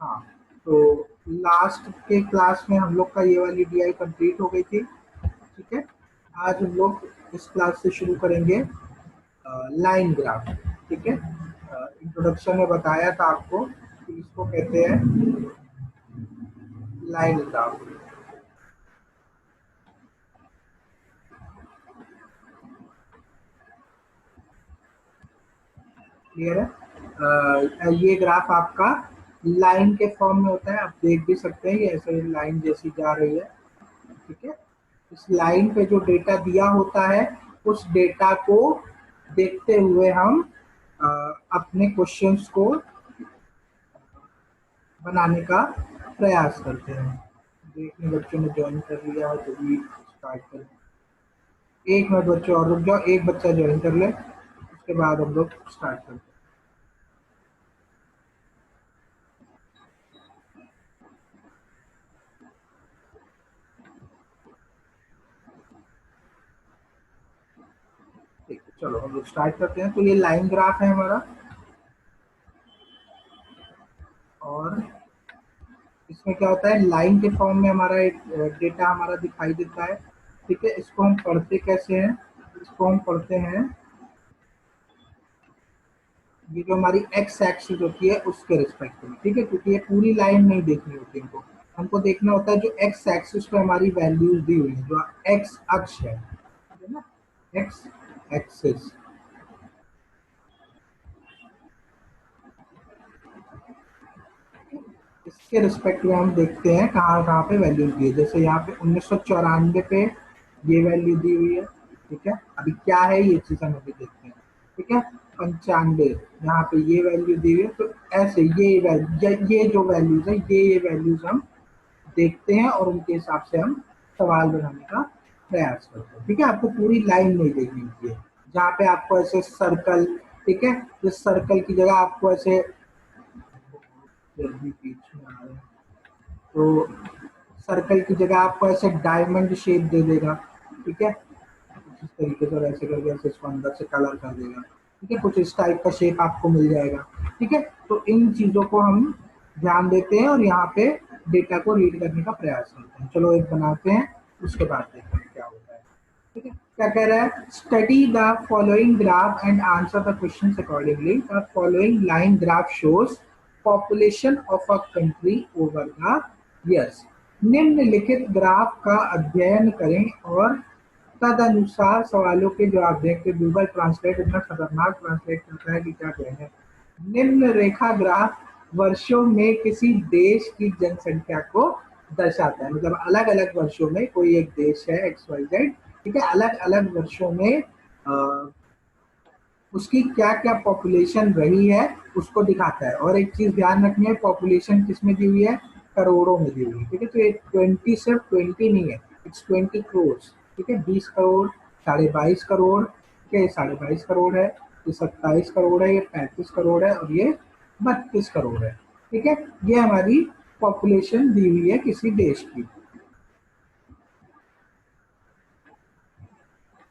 हाँ, तो लास्ट के क्लास में हम लोग का ये वाली डीआई कंप्लीट हो गई थी। ठीक है, आज हम लोग इस क्लास से शुरू करेंगे लाइन ग्राफ। ठीक है, इंट्रोडक्शन में बताया था आपको कि इसको कहते हैं लाइन ग्राफ। क्लियर है? ये ग्राफ आपका लाइन के फॉर्म में होता है, आप देख भी सकते हैं, ये ऐसे लाइन जैसी जा रही है। ठीक है, इस लाइन पे जो डेटा दिया होता है उस डेटा को देखते हुए हम अ, अपने क्वेश्चंस को बनाने का प्रयास करते हैं। देखने बच्चों ने ज्वाइन कर लिया है तो भी स्टार्ट करें। एक मिनट बच्चों और रुक जाओ, एक बच्चा ज्वाइन कर ले, उसके बाद हम लोग स्टार्ट करते हैं। ठीक है, चलो हम लोग स्टार्ट करते हैं। तो ये लाइन ग्राफ है हमारा, और इसमें क्या होता है, लाइन के फॉर्म में हमारा एक डेटा हमारा दिखाई देता है। ठीक है, इसको हम पढ़ते कैसे हैं, इसको हम पढ़ते हैं, ये जो हमारी एक्स एक्सिस होती है उसके रिस्पेक्ट में। ठीक है, क्योंकि ये पूरी लाइन नहीं देखनी होती हमको, हमको देखना होता है जो एक्स एक्सिस पे हमारी वैल्यूज दी हुई है, जो एक्स अक्ष है, ठीक है ना, एक्स एक्सिस। इसके रिस्पेक्ट में हम देखते हैं कहाँ कहाँ पे वैल्यू दी है। जैसे यहाँ पे 1994 पे ये वैल्यू दी हुई है। ठीक है, अभी क्या है ये चीज हम अभी देखते हैं। ठीक है, 95 यहाँ पे ये वैल्यू दी हुई है। तो ऐसे ये जो वैल्यूज है, ये वैल्यूज हम देखते हैं और उनके हिसाब से हम सवाल बनाने का प्रयास करते हैं। ठीक है, आपको पूरी लाइन नहीं देखनी होती है, जहाँ पे आपको ऐसे सर्कल, ठीक है, इस सर्कल की जगह आपको ऐसे, जल्दी बीच में आ रहे हैं, तो सर्कल की जगह आपको ऐसे डायमंड शेप दे देगा। ठीक है, कुछ इस तरीके से वैसे करके ऐसे इसको अंदर से कलर कर देगा। ठीक है, कुछ इस टाइप का शेप आपको मिल जाएगा। ठीक है, तो इन चीजों को हम ध्यान देते हैं और यहाँ पे डेटा को रीड करने का प्रयास करते हैं। चलो एक बनाते हैं, उसके बाद देखते हैं क्या होता है। ठीक है, क्या कह रहा है, study the following graph and answer the question accordingly. The following line graph shows population of a country over the years. निम्नलिखित ग्राफ का अध्ययन करें और तदनुसार सवालों के जवाब दें। कि गूगल ट्रांसलेट इतना खतरनाक ट्रांसलेट करता है कि क्या कहने। निम्न रेखा ग्राफ वर्षों में किसी देश की जनसंख्या को दर्शाता है, मतलब अलग अलग वर्षों में कोई एक देश है एक्स वाई जेड, ठीक है, अलग अलग वर्षों में उसकी क्या क्या पॉपुलेशन रही है उसको दिखाता है। और एक चीज ध्यान रखनी है, पॉपुलेशन किसमें दी हुई है, करोड़ों में दी हुई है। ठीक है, तो ये 20 सिर्फ 20 नहीं है, इट्स 20 करोड़। ठीक है, 20 करोड़, 22.5 करोड़, ठीक है, ये 22.5 करोड़ है, ये 27 करोड़ है, ये 35 करोड़ है, और ये 32 करोड़ है। ठीक है, ये हमारी पॉपुलेशन दी हुई है किसी देश की।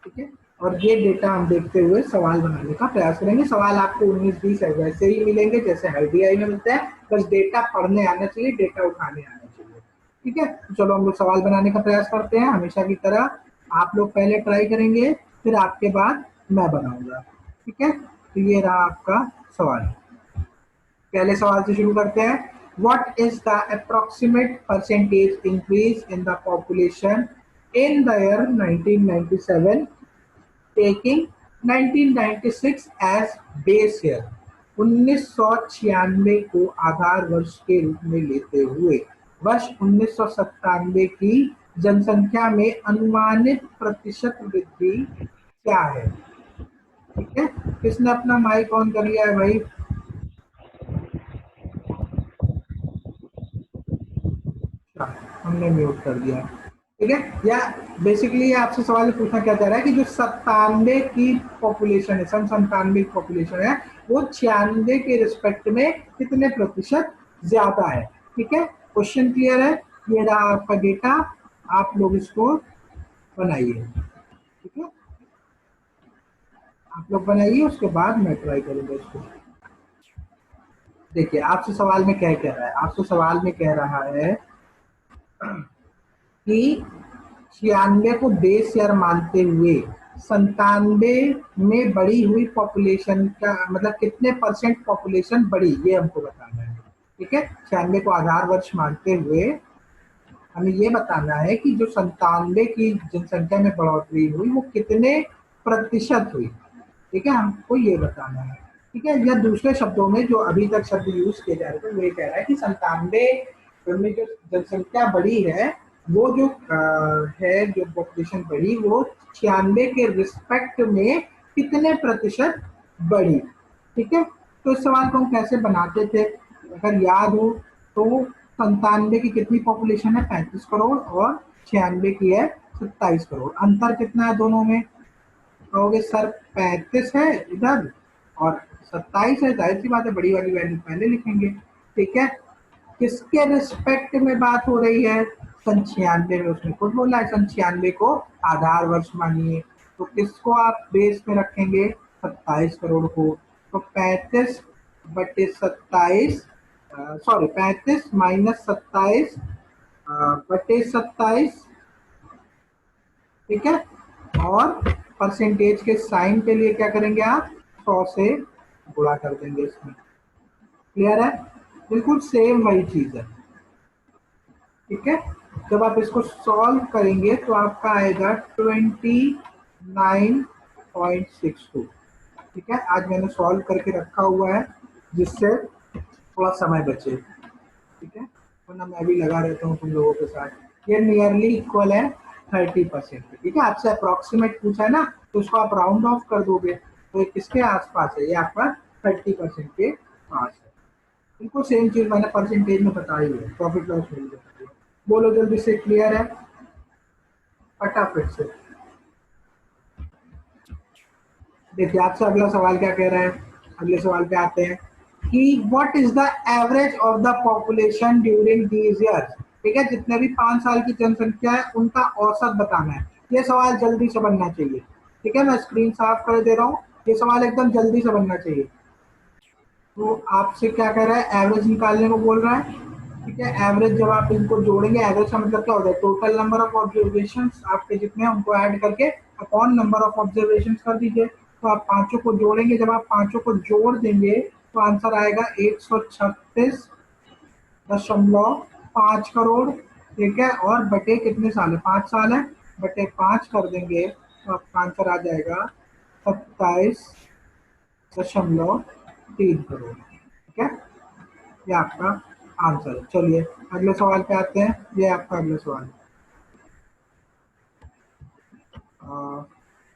ठीक है, और ये डेटा हम देखते हुए सवाल बनाने का प्रयास करेंगे। सवाल आपको 19-20 है वैसे ही मिलेंगे जैसे हर डीआई में मिलते हैं, बस डेटा पढ़ने आना चाहिए, डेटा उठाने आना चाहिए। ठीक है, तो चलो हम लोग सवाल बनाने का प्रयास करते हैं। हमेशा की तरह आप लोग पहले ट्राई करेंगे, फिर आपके बाद मैं बनाऊंगा। ठीक है, तो ये रहा आपका सवाल। पहले सवाल से शुरू करते हैं। What is the approximate percentage increase in the population in the year 1997, taking 1996 as base year. 1996 को आधार वर्ष के रूप में लेते हुए वर्ष 1997 की जनसंख्या में अनुमानित प्रतिशत वृद्धि क्या है। ठीक है, किसने अपना माइक ऑन कर लिया है भाई? अच्छा, हमने म्यूट कर दिया। ठीक है, या बेसिकली आपसे सवाल पूछना क्या चाह रहा है कि जो 97 की पॉपुलेशन है, सन 97 की पॉपुलेशन है, वो 96 के रिस्पेक्ट में कितने प्रतिशत ज्यादा है। ठीक है, क्वेश्चन क्लियर है? ये रहा आपका डेटा, आप लोग इसको बनाइए। ठीक है, आप लोग बनाइए, उसके बाद मैं ट्राई करूंगा इसको। देखिए आपसे सवाल में क्या कह रहा है, आपसे सवाल में कह रहा है कि 96 को बेस ईयर मानते हुए 97 में बढ़ी हुई पॉपुलेशन का मतलब कितने परसेंट पॉपुलेशन बढ़ी, ये हमको बताना है। ठीक है, 96 को आधार वर्ष मानते हुए हमें ये बताना है कि जो 97 की जनसंख्या में बढ़ोतरी हुई वो कितने प्रतिशत हुई। ठीक है, हमको ये बताना है। ठीक है, या दूसरे शब्दों में जो अभी तक शब्द यूज किए जा रहे थे वो ये कह रहा है कि 97 में जो जनसंख्या बढ़ी है वो जो है जो पॉपुलेशन बढ़ी वो 96 के रिस्पेक्ट में कितने प्रतिशत बढ़ी। ठीक है, तो इस सवाल को हम कैसे बनाते थे, अगर याद हो तो 97 की कितनी पॉपुलेशन है, 35 करोड़, और 96 की है 27 करोड़। अंतर कितना है दोनों में, कहोगे सर 35 है इधर और 27 है, जाहिर सी बात है बड़ी वाली वैल्यू पहले लिखेंगे। ठीक है, किसके रिस्पेक्ट में बात हो रही है, सन 96 में, उसने खुद बोला है सन 96 को आधार वर्ष मानिए, तो किसको आप बेस में रखेंगे, 27 करोड़ को। तो 35/27, सॉरी 35 - 27/27, ठीक है, और परसेंटेज के साइन के लिए क्या करेंगे आप, 100 से गुणा कर देंगे इसमें। क्लियर है, बिल्कुल सेम वही चीज है। ठीक है, जब आप इसको सॉल्व करेंगे तो आपका आएगा 29.62। ठीक है, आज मैंने सॉल्व करके रखा हुआ है जिससे थोड़ा समय बचे। ठीक है, वरना मैं भी लगा रहता हूँ तुम लोगों के साथ। ये नियरली इक्वल है 30%। ठीक है, आपसे अप्रोक्सीमेट पूछा है ना, तो उसको आप राउंड ऑफ कर दोगे तो ये किसके आसपास है, ये आपका 30% के पास है। बिल्कुल सेम चीज मैंने परसेंटेज में बताई है, प्रॉफिट लॉस में भी बताई है। बोलो जल्दी से, क्लियर है, फटाफट से। देखिए आपसे अगला सवाल क्या कह रहा है, अगले सवाल पे आते हैं कि what is the average of the population during these years. ठीक है, जितने भी 5 साल की जनसंख्या है उनका औसत बताना है। ये सवाल जल्दी से बनना चाहिए। ठीक है, मैं स्क्रीन साफ कर दे रहा हूँ, ये सवाल एकदम जल्दी से बनना चाहिए। तो आपसे क्या कह रहा है, एवरेज निकालने को बोल रहा है। ठीक है, एवरेज जब आप इनको जोड़ेंगे, एवरेज का मतलब क्या होता है, टोटल नंबर ऑफ ऑब्जर्वेशन आपके जितने हैं उनको ऐड करके अपॉन नंबर ऑफ ऑब्जर्वेशन कर दीजिए। तो आप पांचों को जोड़ेंगे, जब आप पांचों को जोड़ देंगे तो आंसर आएगा 136.5 करोड़। ठीक है, और बटे कितने साल है, 5 साल है, बटे 5 कर देंगे तो आपका आंसर आ जाएगा 27.3 करोड़। ठीक है, ये आपका आंसर है। चलिए अगले सवाल पे आते हैं, ये आपका अगला सवाल है।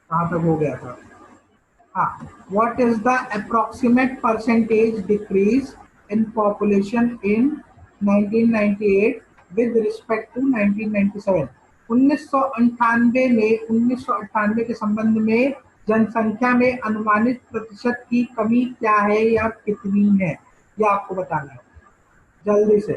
कहाँ तक हो गया था, हाँ, what is the approximate percentage decrease in population in 1998 with respect to 1997। 1998 के संबंध में जनसंख्या में अनुमानित प्रतिशत की कमी क्या है या कितनी है, यह आपको बताना है जल्दी से।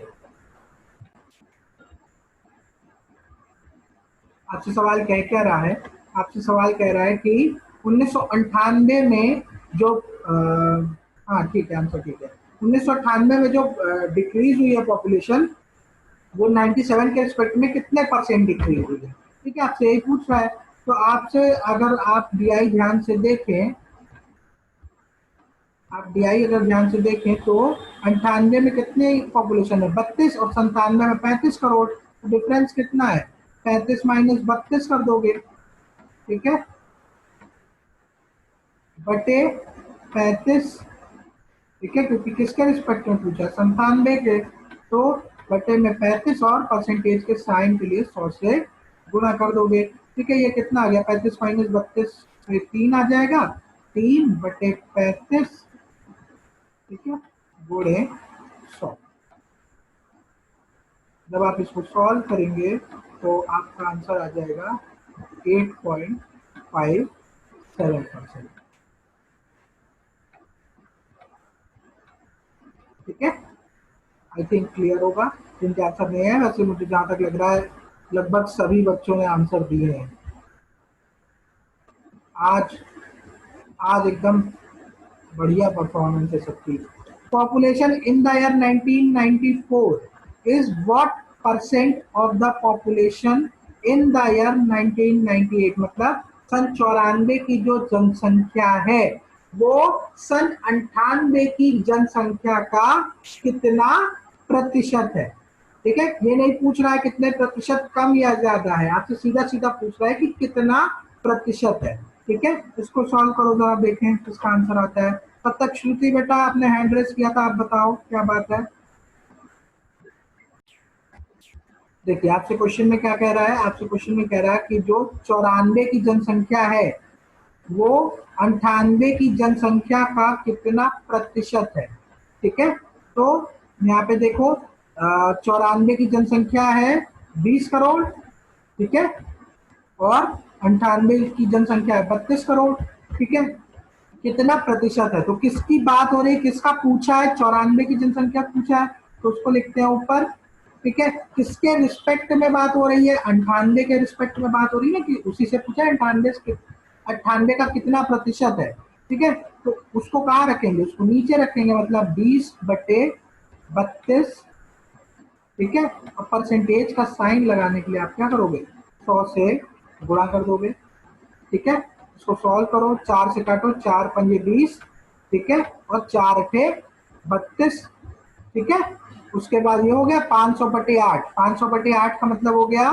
आपसे सवाल कह क्या रहा है, आपसे सवाल कह रहा है कि 1998 में जो हाँ ठीक है, आंसर ठीक है, 1998 में जो डिक्रीज हुई है पॉपुलेशन वो 97 के रिस्पेक्ट में कितने परसेंट डिक्रीज हुई है। ठीक है, आपसे यही पूछ रहा है। तो आपसे अगर आप डीआई ध्यान से देखें, आप डीआई अगर ध्यान से देखें तो 98 में कितनी पॉपुलेशन है, 32, और 97 में 35 करोड़। तो डिफरेंस कितना है, 35 - 32 कर दोगे। ठीक है, बटे 35। ठीक है, क्योंकि किसके रिस्पेक्ट में पूछा, 97 के, तो बटे में 35 और परसेंटेज के साइन के लिए 100 से गुणा कर दोगे। ठीक है, ये कितना आ गया, 35 - 32 से 3 आ जाएगा, 3/35। ठीक है, गुणे 100। जब आप इसको सॉल्व करेंगे तो आपका आंसर आ जाएगा 8.57%। ठीक है, आई थिंक क्लियर होगा। जिनके आंसर नहीं है, वैसे मुझे जहाँ तक लग रहा है लगभग सभी बच्चों ने आंसर दिए हैं। आज आज एकदम बढ़िया परफॉर्मेंस है सबकी। population in the year 1994 is what percent of the population in the year 1998, मतलब सन 94 की जो जनसंख्या है वो सन 98 की जनसंख्या का कितना प्रतिशत है। ठीक है, ये नहीं पूछ रहा है कितने प्रतिशत कम या ज्यादा है, आपसे सीधा सीधा पूछ रहा है कि कितना प्रतिशत है। ठीक है, इसको सॉल्व करो जरा, देखें किसका आंसर आता है। तब तक श्रुति बेटा आपने हैंड रेस किया था, आप बताओ क्या बात है। देखिए आपसे क्वेश्चन में क्या कह रहा है, आपसे क्वेश्चन में कह रहा है कि जो 94 की जनसंख्या है वो 98 की जनसंख्या का कितना प्रतिशत है। ठीक है, तो यहाँ पे देखो 94 की जनसंख्या है 20 करोड़, ठीक है, और 98 की जनसंख्या है 32 करोड़। ठीक है, कितना प्रतिशत है, तो किसकी बात हो रही है, किसका पूछा है, 94 की जनसंख्या पूछा है तो उसको लिखते हैं ऊपर। ठीक है, किसके रिस्पेक्ट में बात हो रही है, 98 के रिस्पेक्ट में बात हो रही है कि उसी से पूछा है 98 का कितना प्रतिशत है। ठीक है, तो उसको कहाँ रखेंगे, उसको नीचे रखेंगे, मतलब 20/32। ठीक है, और परसेंटेज का साइन लगाने के लिए आप क्या करोगे, 100 से गुणा कर दोगे। ठीक है, इसको सॉल्व करो, 4 से काटो, 4 पंजे 20, ठीक है, और 4 अठे 32। ठीक है, उसके बाद ये हो गया 500/8, 500/8 का मतलब हो गया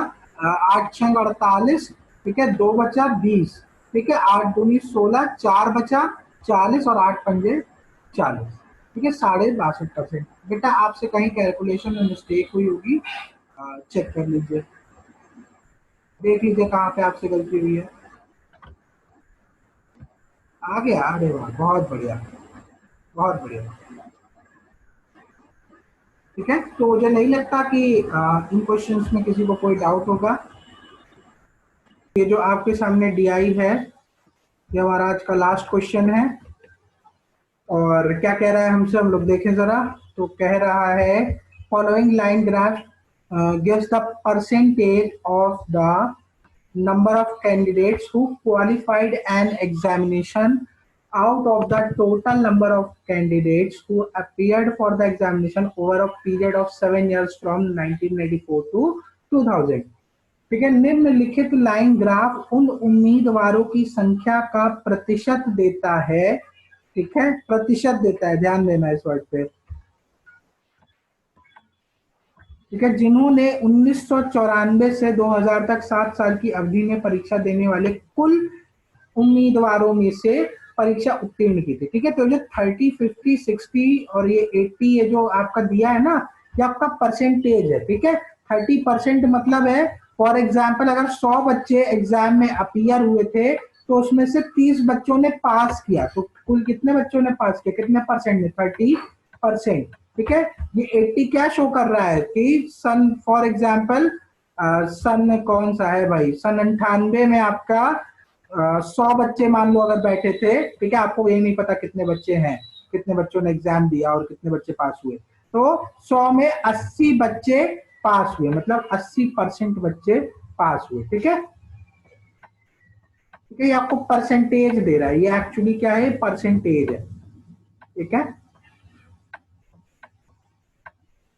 8 छंग 48। ठीक है, 2 बचा 20। ठीक है, 8 दूनी 16, 4 बचा 40 और 8 पंजे 40। ठीक है, 62.5%। बेटा आपसे कहीं कैलकुलेशन में मिस्टेक हुई होगी, चेक कर लीजिए, देख लीजिए कहाँ पे आपसे गलती हुई है। आ गया, अरे वाह, बहुत बढ़िया, बहुत बढ़िया। ठीक है, तो मुझे नहीं लगता कि इन क्वेश्चंस में किसी को कोई डाउट होगा। ये जो आपके सामने डीआई है ये हमारा आज का लास्ट क्वेश्चन है, और क्या कह रहा है हमसे, हम लोग देखें जरा। तो कह रहा है following line graph gives the percentage of the number of candidates who qualified an examination out of the total number of candidates who appeared for the examination over a period of 7 years from 1994 to 2000। ठीक है, निम्नलिखित line graph उन उम्मीदवारों की संख्या का प्रतिशत देता है। ठीक है, प्रतिशत देता है, ध्यान देना इस वर्ड पे। ठीक है, जिन्होंने 1994 से 2000 तक 7 साल की अवधि में परीक्षा देने वाले कुल उम्मीदवारों में से परीक्षा उत्तीर्ण की थी। ठीक है, तो जो 30, 50, 60 और ये 80 ये जो आपका दिया है ना, ये आपका परसेंटेज है। ठीक है, 30% मतलब है, फॉर एग्जाम्पल अगर 100 बच्चे एग्जाम में अपीयर हुए थे तो उसमें से 30 बच्चों ने पास किया, तो कुल कितने बच्चों ने पास किया, कितने परसेंट में, 30%। ठीक है, ये 80 क्या शो कर रहा है कि सन, फॉर एग्जाम्पल सन कौन सा है भाई, सन 98 में आपका 100 बच्चे मान लो अगर बैठे थे। ठीक है, आपको ये नहीं पता कितने बच्चे हैं, कितने बच्चों ने एग्जाम दिया और कितने बच्चे पास हुए, तो 100 में 80 बच्चे पास हुए, मतलब 80% बच्चे पास हुए। ठीक है, ठीक है, ये आपको परसेंटेज दे रहा है, ये एक्चुअली क्या है, परसेंटेज है। ठीक है,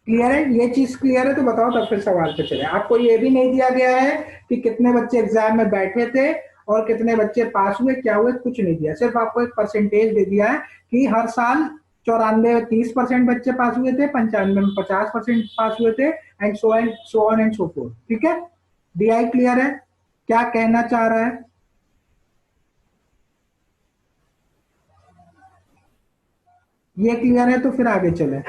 क्लियर है, ये चीज क्लियर है तो बताओ, तब फिर सवाल पे चले। आपको ये भी नहीं दिया गया है कि कितने बच्चे एग्जाम में बैठे थे और कितने बच्चे पास हुए, क्या हुए, कुछ नहीं दिया, सिर्फ आपको एक परसेंटेज दे दिया है कि हर साल 94 में 30% बच्चे पास हुए थे, 95 में 50% पास हुए थे, and so on and so fourth. ठीक है, डीआई क्लियर है, क्या कहना चाह रहा है। ये क्लियर है तो फिर आगे चले।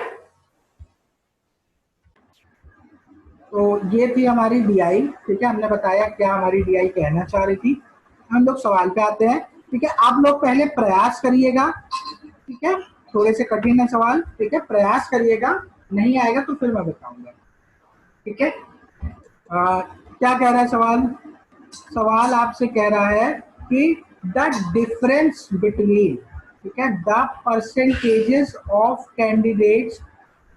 तो ये थी हमारी डीआई। ठीक है, हमने बताया क्या हमारी डीआई कहना चाह रही थी। हम लोग सवाल पे आते हैं। ठीक है, आप लोग पहले प्रयास करिएगा। ठीक है, थोड़े से कठिन है सवाल। ठीक है, प्रयास करिएगा, नहीं आएगा तो फिर मैं बताऊंगा। ठीक है, क्या कह रहा है सवाल, सवाल आपसे कह रहा है कि द डिफरेंस बिटवीन, ठीक है, the percentages of candidates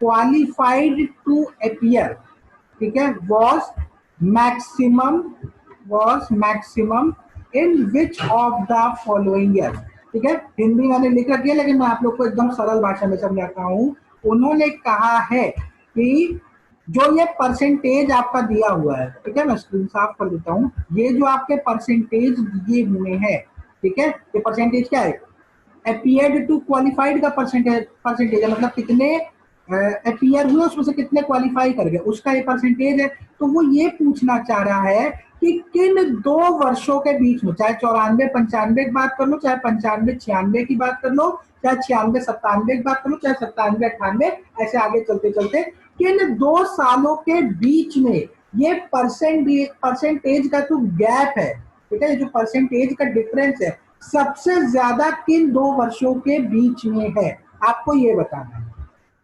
qualified to appear, ठीक है, was maximum in which of the following year. ठीक है, हिंदी मैंने लिख रखी है लेकिन मैं आप लोग को एकदम सरल भाषा में समझाता हूँ। उन्होंने कहा है कि जो ये परसेंटेज आपका दिया हुआ है, ठीक है, मैं स्क्रीन साफ कर देता हूँ, ये जो आपके परसेंटेज दिए हुए हैं, ठीक है, ये परसेंटेज क्या है, अपीयर्ड टू क्वालिफाइड का परसेंटेज है, मतलब कितने अपीयर हुए उसमें से कितने क्वालिफाई कर गए उसका ये परसेंटेज है। तो वो ये पूछना चाह रहा है कि किन 2 वर्षों के बीच में, चाहे 94-95 की बात कर लो, चाहे 95-96 की बात कर लो, चाहे 96-97 की बात कर लो, चाहे 97-98, ऐसे आगे चलते चलते किन 2 सालों के बीच में ये परसेंटेज का जो गैप है, ठीक है, जो परसेंटेज का डिफरेंस है, सबसे ज्यादा किन 2 वर्षों के बीच में है, आपको ये बताना है।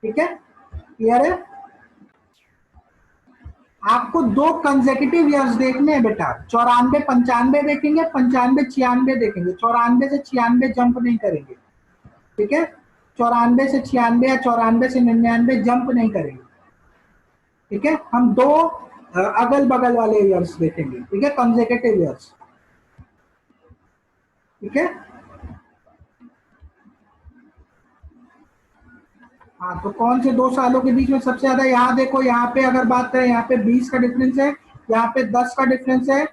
ठीक है, क्लियर है? आपको 2 कंसेक्यूटिव ईयर्स देखने हैं बेटा, 94-95 देखेंगे, 95-96 देखेंगे, 94 से 96 जंप नहीं करेंगे, ठीक है, 94 से 96 या 94 से 99 जंप नहीं करेंगे, ठीक है, हम 2 अगल बगल वाले ईयर्स देखेंगे, ठीक है, कंसेक्यूटिव ईयर्स, ठीक है। हाँ, तो कौन से 2 सालों के बीच में सबसे ज्यादा, यहाँ देखो, यहाँ पे अगर बात करें, यहाँ पे 20 का डिफरेंस है, यहाँ पे 10 का डिफरेंस है,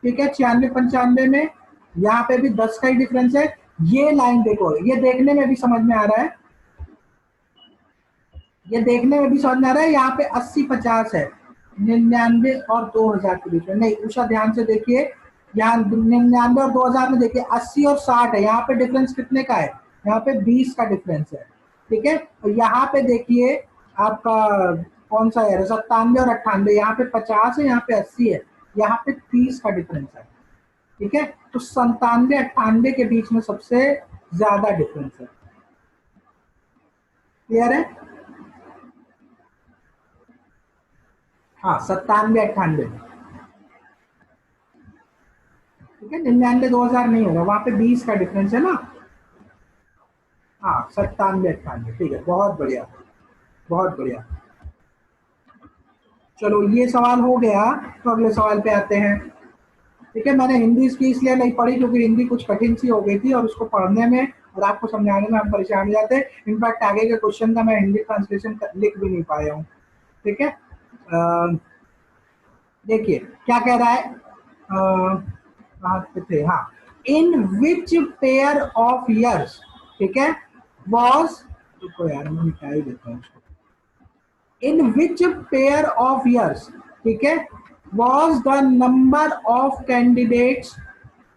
ठीक है, 96-95 में यहाँ पे भी 10 का ही डिफरेंस है। ये लाइन देखो, ये देखने में भी समझ में आ रहा है, ये देखने में भी समझ में आ रहा है, यहाँ पे 80-50 है, 99 और 2000 के बीच में नहीं, उषा ध्यान से देखिए, यहाँ 99 और 2000 में देखिए 80 और 60 है, यहाँ पे डिफरेंस कितने का है, यहाँ पे 20 का डिफरेंस है, ठीक है। तो यहाँ पे देखिए आपका कौन सा है, 97 और 98, यहाँ पे 50 है, यहाँ पे 80 है, यहाँ पे 30 का डिफरेंस है, ठीक है। तो 97-98 के बीच में सबसे ज्यादा डिफरेंस है, क्लियर है? हाँ, 97-98, ठीक है, 99-2000 नहीं होगा, वहां पे 20 का डिफरेंस है ना। हाँ, 97-98, ठीक है, बहुत बढ़िया, बहुत बढ़िया। चलो, ये सवाल हो गया, तो अगले सवाल पे आते हैं, ठीक है। मैंने हिंदी इसकी इसलिए नहीं पढ़ी क्योंकि हिंदी कुछ कठिन सी हो गई थी और उसको पढ़ने में और आपको समझाने में हम परेशान हो जाते हैं। इनफैक्ट आगे के क्वेश्चन का मैं हिंदी ट्रांसलेशन लिख भी नहीं पाया हूँ, ठीक है। देखिए क्या कह रहा है, कहाँ पे थे, हाँ, इन विच पेयर ऑफ ईयर्स, ठीक है, वॉज, रुको यार मैं मिटा ही देता हूँ उसको, इन विच पेयर ऑफ ईयर्स, ठीक है, was the number of candidates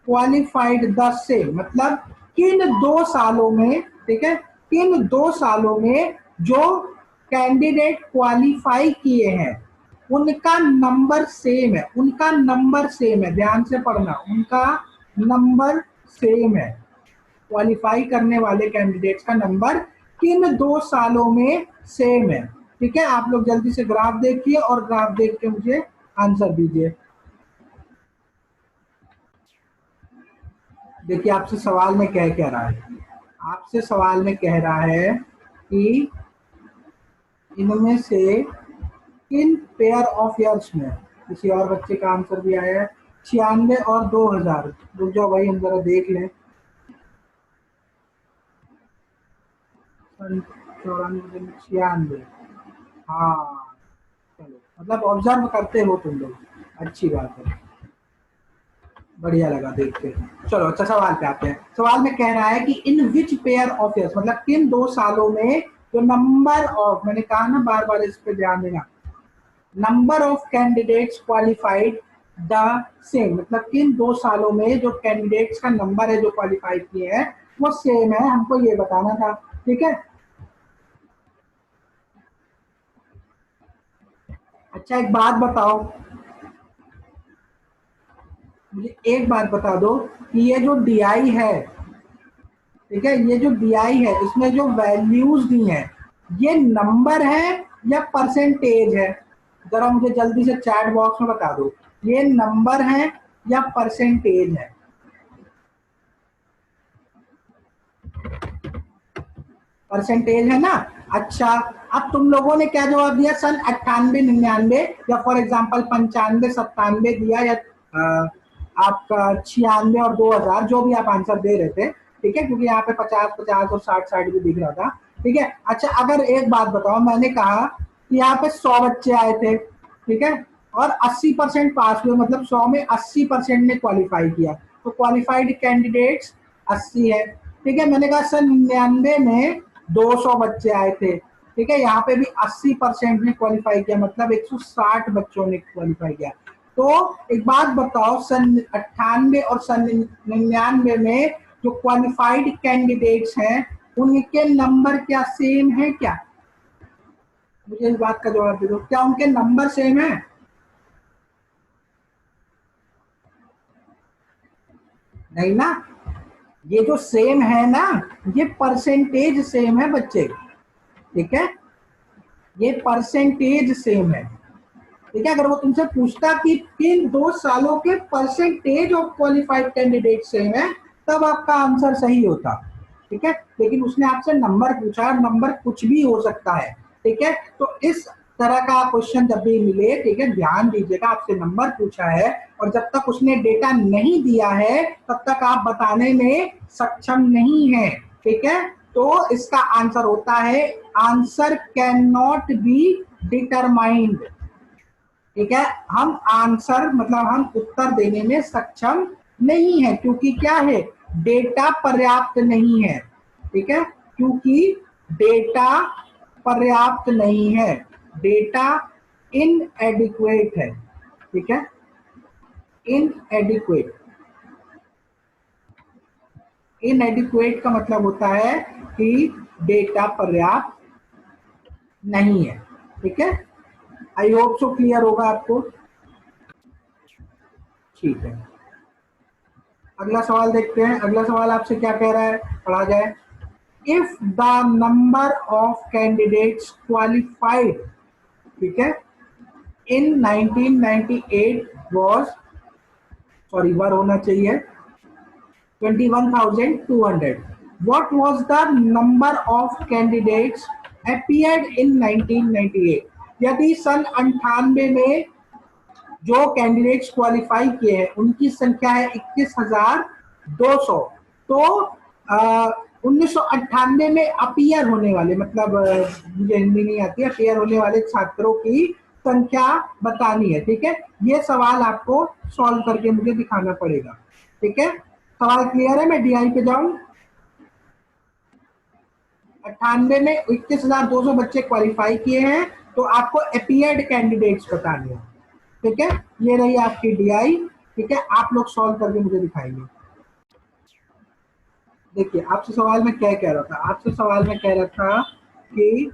qualified the same, मतलब किन 2 सालों में, ठीक है, किन 2 सालों में जो कैंडिडेट क्वालिफाई किए हैं उनका नंबर सेम है, उनका नंबर सेम है, ध्यान से पढ़ना, उनका नंबर सेम है, क्वालिफाई करने वाले कैंडिडेट्स का नंबर किन 2 सालों में सेम है, ठीक है। आप लोग जल्दी से ग्राफ देखिए और ग्राफ देख के मुझे आंसर दीजिए। देखिए आपसे सवाल में कह क्या रहा है, आपसे सवाल में कह रहा है कि इनमें से किन पेयर ऑफ ईयर्स में, किसी और बच्चे का आंसर भी आया है 96 और 2000, रुक जाओ भाई हम जरा देख लें, 94-96, हाँ, चलो, मतलब ऑब्जर्व करते हो तुम लोग, अच्छी बात है, बढ़िया लगा देख के। चलो अच्छा, सवाल पे आते हैं। सवाल में कह रहा है कि इन विच पेयर ऑफ ईयर्स, मतलब किन 2 सालों में जो नंबर ऑफ, मैंने कहा ना बार बार इस पे ध्यान देना, number of candidates qualified the same, मतलब किन 2 सालों में जो कैंडिडेट्स का नंबर है जो क्वालिफाई किए हैं वो सेम है, हमको ये बताना था, ठीक है। अच्छा एक बात बताओ, मुझे एक बात बता दो कि ये जो DI है, ठीक है, ये जो DI है इसमें जो वैल्यूज दी हैं ये नंबर है या परसेंटेज है, जरा मुझे जल्दी से चैट बॉक्स में बता दो, ये नंबर है या परसेंटेज है? परसेंटेज है ना। अच्छा, अब तुम लोगों ने क्या जवाब दिया, सन 98-99 या फॉर एग्जांपल 95-97 दिया, या आपका 96 और 2000, जो भी आप आंसर दे रहे थे, ठीक है, क्योंकि यहाँ पे 50-50 और 60-60 भी दिख रहा था। ठीक है, अच्छा अगर एक बात बताओ, मैंने कहा कि यहाँ पे 100 बच्चे आए थे, ठीक है, और 80% पास हुए, मतलब 100 में 80% ने क्वालिफाई किया, तो क्वालिफाइड कैंडिडेट्स 80 है। ठीक है, मैंने कहा सन 99 में 200 बच्चे आए थे, ठीक है, यहाँ पे भी 80% ने क्वालिफाई किया, मतलब 160 बच्चों ने क्वालिफाई किया। तो एक बात बताओ, सन 98 और सन 99 में जो क्वालिफाइड कैंडिडेट्स हैं उनके नंबर क्या सेम है क्या? मुझे इस बात का जवाब दे दो, क्या उनके नंबर सेम है? नहीं ना, ये जो सेम है ना, ये परसेंटेज सेम है बच्चे, ठीक है, ये परसेंटेज सेम है। ठीक है, अगर वो तुमसे पूछता कि किन 2 सालों के percentage of qualified candidate same है, तब आपका आंसर सही होता। ठीक है, लेकिन उसने आपसे नंबर पूछा, नंबर कुछ भी हो सकता है। ठीक है, तो इस तरह का क्वेश्चन जब भी मिले, ठीक है, ध्यान दीजिएगा, आपसे नंबर पूछा है और जब तक उसने डेटा नहीं दिया है तब तक आप बताने में सक्षम नहीं है। ठीक है, तो इसका आंसर होता है, answer can not be determined. ठीक है, हम आंसर मतलब हम उत्तर देने में सक्षम नहीं है, क्योंकि क्या है, डेटा पर्याप्त नहीं है। ठीक है, क्योंकि डेटा पर्याप्त नहीं है, डेटा इनएडिक्वेट है। ठीक है, इनएडिक्वेट, इनएडिक्वेट का मतलब होता है कि डेटा पर्याप्त नहीं है। ठीक है, आई होप सो क्लियर होगा आपको। ठीक है, अगला सवाल देखते हैं। अगला सवाल आपसे क्या कह रहा है, पढ़ा जाए। If the number of candidates qualified, ठीक है, इन 1998 वॉज, सॉरी वर होना चाहिए, 21,200, what was the number of candidates appeared in 1998? यदि सन 98 में जो कैंडिडेट्स क्वालिफाई किए हैं उनकी संख्या है 21,200, तो 1998 में अपीयर होने वाले, मतलब मुझे हिंदी नहीं आती है, अपीयर होने वाले छात्रों की संख्या बतानी है। ठीक है, ये सवाल आपको सॉल्व करके मुझे दिखाना पड़ेगा। ठीक है, सवाल क्लियर है? मैं डीआई पे जाऊं। 98 में 21,200 बच्चे क्वालिफाई किए हैं, तो आपको अपीयर्ड कैंडिडेट्स बताने हैं। ठीक है, ये रही आपकी डीआई। ठीक है, आप लोग सॉल्व करके मुझे दिखाएंगे। देखिए, आपसे सवाल में क्या कह रहा था, आपसे सवाल में कह रहा था कि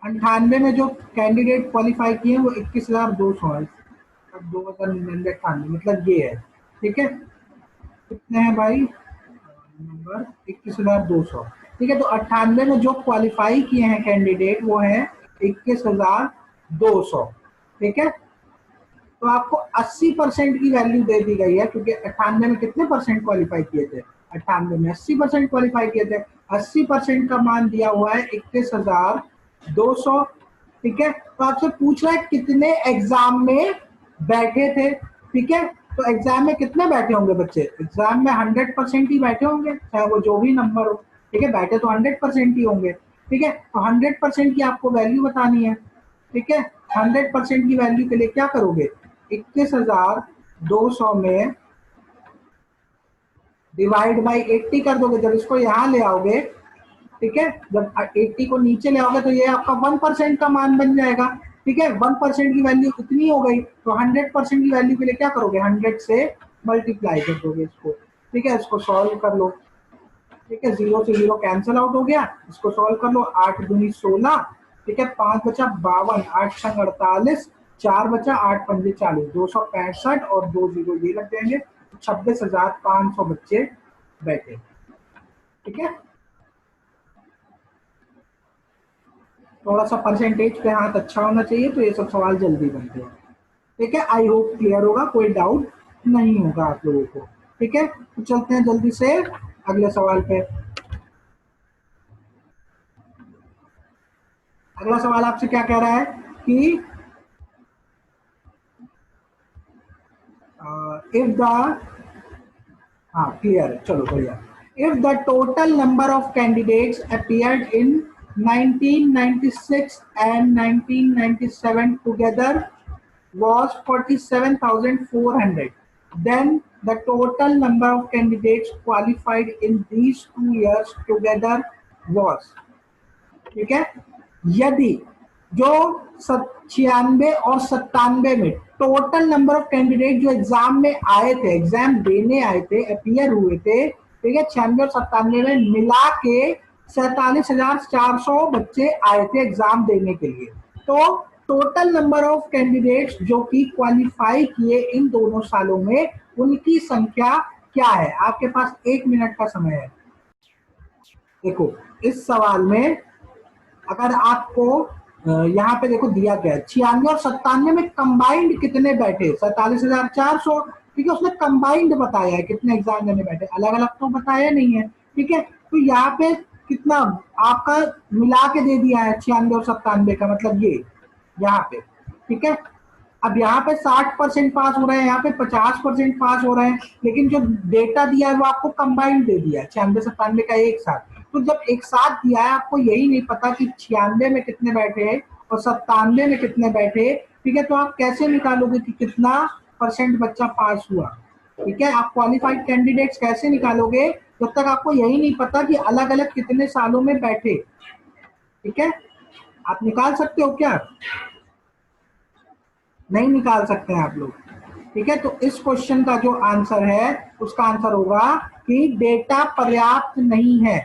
98 में जो कैंडिडेट क्वालिफाई किए वो 21,200 है, 2,998, मतलब ये है। ठीक है, कितने हैं भाई, नंबर 21,200। ठीक है, तो 98 में जो क्वालिफाई किए हैं कैंडिडेट वो है 21,200। ठीक है, तो आपको 80% की वैल्यू दे दी गई है, क्योंकि 98 में कितने परसेंट क्वालिफाई किए थे, 98 में 80% क्वालिफाई किए थे, 80% का मान दिया हुआ है 21,200। ठीक है, तो आपसे पूछ रहा है कितने एग्जाम में बैठे थे। ठीक है, तो एग्जाम में कितने बैठे होंगे बच्चे, एग्जाम में 100% ही बैठे होंगे, चाहे वो जो भी नंबर हो। ठीक है, बैठे तो 100% ही होंगे। ठीक है, तो 100% की आपको वैल्यू बतानी है। ठीक है, 100% की वैल्यू के लिए क्या करोगे, 21,200 में डिवाइड बाई 80 कर दोगे। जब इसको यहाँ ले आओगे, ठीक है, जब 80 को नीचे ले आओगे तो ये आपका 1% का मान बन जाएगा। ठीक है, 1% की वैल्यू इतनी हो गई, तो 100% की वैल्यू के लिए क्या करोगे, 100 से मल्टीप्लाई कर दोगे इसको। ठीक है, इसको सॉल्व कर लो। ठीक है, 0 से 0 कैंसिल आउट हो गया, इसको सॉल्व कर लो। 8 दूनी 16, ठीक है, 5 बचा 52, 8 छंग 48, 4 बचा, 8 पंजे 40, 265 और 2 0 ये लग जाएंगे। 26,500 बच्चे बैठे। ठीक है, थोड़ा सा परसेंटेज पे हाथ अच्छा होना चाहिए, तो ये सब सवाल जल्दी बनते हैं। ठीक है, आई होप क्लियर होगा, कोई डाउट नहीं होगा आप लोगों को। ठीक है, तो चलते हैं जल्दी से अगले सवाल पे। अगला सवाल आपसे क्या कह रहा है कि if the हाँ क्लियर है, चलो बढ़िया। If the total number of candidates appeared in 1996 and 1997 together was 47,400, then the total number of candidates qualified in these 2 years together was, ठीक है। यदि जो 96 और 97 में टोटल नंबर ऑफ कैंडिडेट जो एग्जाम में आए थे, एग्जाम देने आए थे, अपीयर हुए थे, ठीक है, 96 और 97 में मिला के 47,400 बच्चे आए थे एग्जाम देने के लिए। तो टोटल नंबर ऑफ कैंडिडेट्स जो कि क्वालिफाई किए इन दोनों सालों में, उनकी संख्या क्या है? आपके पास 1 मिनट का समय है। देखो इस सवाल में अगर आपको यहाँ पे देखो दिया गया है 96 और 97 में कंबाइंड कितने बैठे, 47,400, ठीक है, उसने कंबाइंड बताया है कितने एग्जाम देने बैठे, अलग अलग तो बताया नहीं है, ठीक है। तो यहाँ पे कितना आपका मिला के दे दिया है 96 और 97 का, मतलब ये यहाँ पे, ठीक है। अब यहाँ पे 60% पास हो रहे हैं, यहाँ पे 50% पास हो रहे हैं, लेकिन जो डेटा दिया है वो आपको कंबाइंड दे दिया है 96-97 का एक साथ। तो जब एक साथ दिया है, आपको यही नहीं पता कि 96 में कितने बैठे और 97 में कितने बैठे, ठीक है, तो आप कैसे निकालोगे कि कितना परसेंट बच्चा पास हुआ, ठीक है। आप क्वालिफाइड कैंडिडेट्स कैसे निकालोगे जब तक आपको यही नहीं पता कि अलग अलग कितने सालों में बैठे, ठीक है। आप निकाल सकते हो क्या? नहीं निकाल सकते हैं आप लोग, ठीक है। तो इस क्वेश्चन का जो आंसर है उसका आंसर होगा कि डेटा पर्याप्त नहीं है,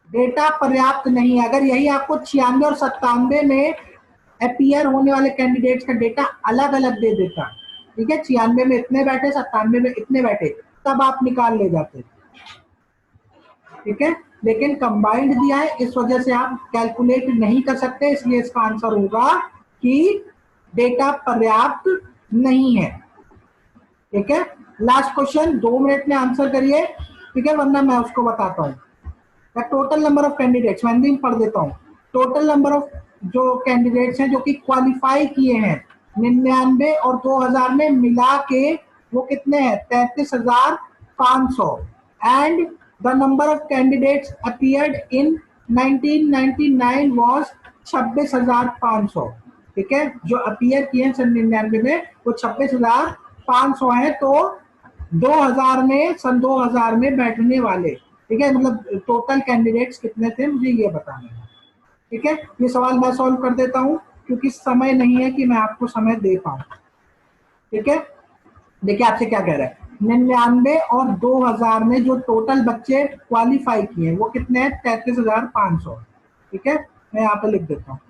डेटा पर्याप्त नहीं है। अगर यही आपको 96 और 97 में अपीयर होने वाले कैंडिडेट्स का डेटा अलग अलग दे देता, ठीक है, 96 में इतने बैठे, 97 में इतने बैठे, तब आप निकाल ले जाते, ठीक है। लेकिन कंबाइंड दिया है, इस वजह से आप कैलकुलेट नहीं कर सकते, इसलिए इसका आंसर होगा कि डेटा पर्याप्त नहीं है, ठीक है। लास्ट क्वेश्चन 2 मिनट में आंसर करिए, ठीक है, वरना मैं उसको बताता हूँ। टोटल नंबर ऑफ कैंडिडेट्स मैं पढ़ देता हूँ। टोटल नंबर ऑफ जो कैंडिडेट्स हैं जो कि क्वालिफाई किए हैं 99 और 2000 में मिला के वो कितने हैं? 33,500। And the number of candidates appeared in 1999 was 26,500, ठीक है। जो अपीयर किए हैं सन 99 में वो 26,500 है। तो 2000 में, सन 2000 में बैठने वाले, ठीक है, मतलब टोटल कैंडिडेट्स कितने थे मुझे ये बताना है, ठीक है। ये सवाल मैं सॉल्व कर देता हूँ क्योंकि समय नहीं है कि मैं आपको समय दे पाऊँ, ठीक है। देखिए आपसे क्या कह रहा है, 99 और 2000 में जो टोटल बच्चे क्वालिफाई किए हैं वो कितने हैं? 33,500, ठीक है। मैं यहाँ पे लिख देता हूँ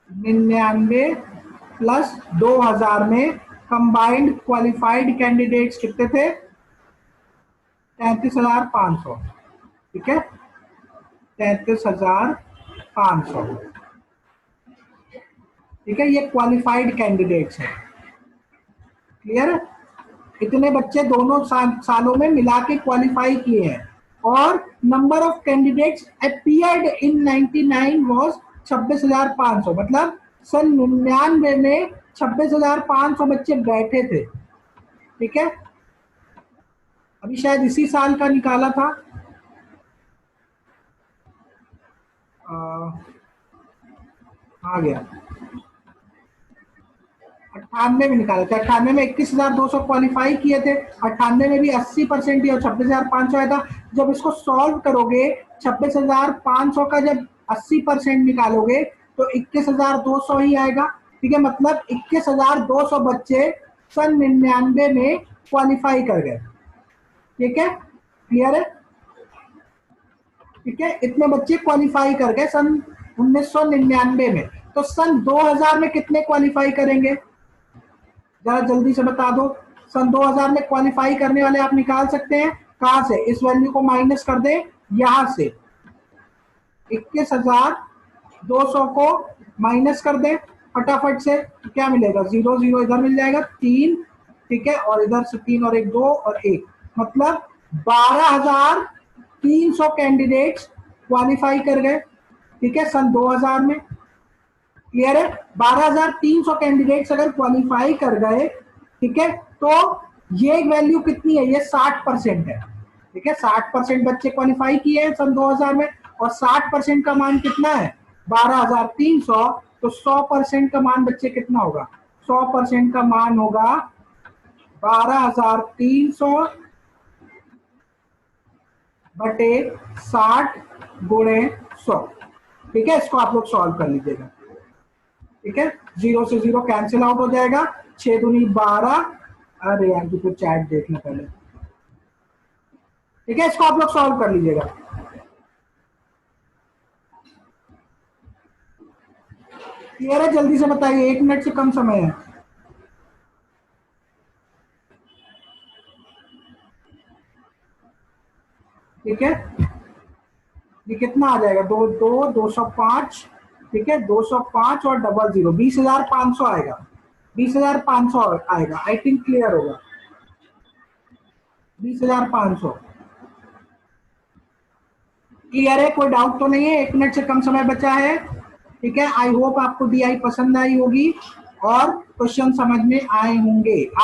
99 प्लस 2000 में कंबाइंड क्वालिफाइड कैंडिडेट्स कितने थे? 33,500, ठीक है, 33,500, ठीक है। ये क्वालिफाइड कैंडिडेट्स हैं, क्लियर है। इतने बच्चे दोनों सालों में मिला के क्वालिफाई किए हैं। और number of candidates appeared in 99 was 26,500, मतलब सन 99 में 26,500 बच्चे बैठे थे, ठीक है। अभी शायद इसी साल का निकाला था, आ गया 98 में निकाला था। 98 में 21,200 क्वालिफाई किए थे, 98 में भी 80% ही और 26,500 आया था। जब इसको सॉल्व करोगे 26,500 का जब 80% निकालोगे तो 21,200 ही आएगा, ठीक है। मतलब 21,200 बच्चे सन 99 में क्वालिफाई कर गए, ठीक है, क्लियर है, ठीक है। इतने बच्चे क्वालिफाई कर गए सन 1999 में। तो सन 2000 में कितने क्वालिफाई करेंगे? जरा जल्दी से बता दो। सन 2000 में क्वालिफाई करने वाले आप निकाल सकते हैं कहां से? इस वैल्यू को माइनस कर दें यहां से, 21,200 को माइनस कर दें फटाफट से, तो क्या मिलेगा? 0 0 इधर मिल जाएगा, 3, ठीक है, और इधर से 3 और 1 2 और 1, मतलब 12,300 कैंडिडेट्स क्वालिफाई कर गए, ठीक है, सन 2000 में, क्लियर है। 12,300 कैंडिडेट्स अगर क्वालिफाई कर गए, ठीक है, तो ये वैल्यू कितनी है, ये 60% है। ठीक है, 60% बच्चे क्वालिफाई किए हैं सन 2000 में, और 60% का मान कितना है, 12,300। तो 100% का मान बच्चे कितना होगा, 100% का मान होगा 12,300 बटे 60 गुणे 100। ठीक है, इसको आप लोग सॉल्व कर लीजिएगा। ठीक है, 0 से 0 कैंसिल आउट हो जाएगा, 6 दूनी 12। अरे यार जी, कुछ चैट देखना पहले। ठीक है, इसको आप लोग सॉल्व कर लीजिएगा। क्लियर है, जल्दी से बताइए, 1 मिनट से कम समय है। ठीक है, ये कितना आ जाएगा, 205। ठीक है, 205 और डबल 0, 20,500 आएगा, 20,500 आएगा। आई थिंक क्लियर होगा, 20,500। क्लियर है, कोई डाउट तो नहीं है, 1 मिनट से कम समय बचा है। ठीक है, आई होप आपको डीआई पसंद आई होगी और क्वेश्चन समझ में आए होंगे।